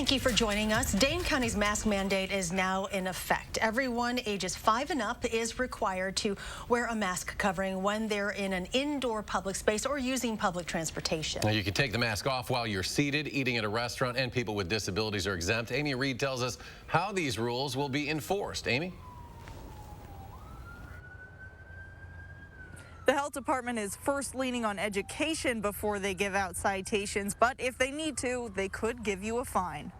Thank you for joining us. Dane County's mask mandate is now in effect. Everyone ages 5 and up is required to wear a mask covering when they're in an indoor public space or using public transportation. Now, you can take the mask off while you're seated, eating at a restaurant, and people with disabilities are exempt. Amy Reed tells us how these rules will be enforced. Amy? The health department is first leaning on education before they give out citations, but if they need to, they could give you a fine.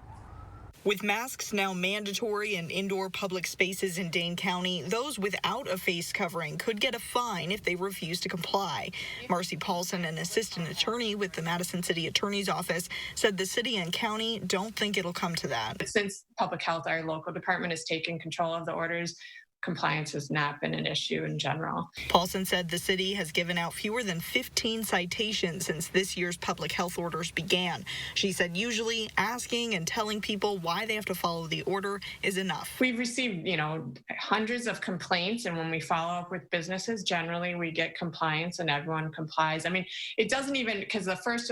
With masks now mandatory in indoor public spaces in Dane County, those without a face covering could get a fine if they refuse to comply. Marcy Paulson, an assistant attorney with the Madison City Attorney's Office, said the city and county don't think it'll come to that. Since public health, our local department has taken control of the orders, compliance has not been an issue in general. Paulson said the city has given out fewer than 15 citations since this year's public health orders began. She said usually asking and telling people why they have to follow the order is enough. We've received, hundreds of complaints, and when we follow up with businesses, generally we get compliance and everyone complies. I mean, it doesn't even, because the first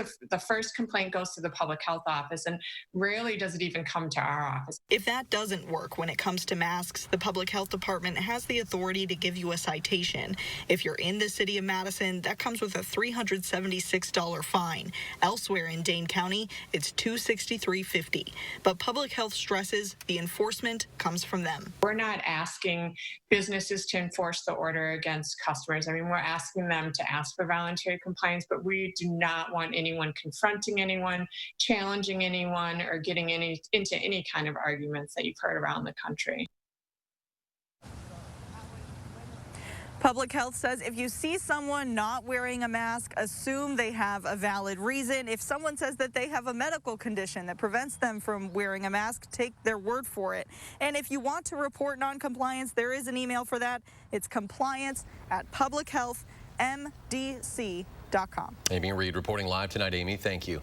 complaint goes to the public health office, and rarely does it even come to our office. If that doesn't work when it comes to masks, the public health department has the authority to give you a citation. If you're in the city of Madison, that comes with a $376 fine. Elsewhere in Dane County, it's $263.50. But public health stresses the enforcement comes from them. We're not asking businesses to enforce the order against customers. I mean, we're asking them to ask for voluntary compliance, but we do not want anyone confronting anyone, challenging anyone, or getting into any kind of arguments that you've heard around the country. Public health says if you see someone not wearing a mask, assume they have a valid reason. If someone says that they have a medical condition that prevents them from wearing a mask, take their word for it. And if you want to report noncompliance, there is an email for that. It's compliance@publichealthmdc.com. Amy Reed reporting live tonight. Amy, thank you.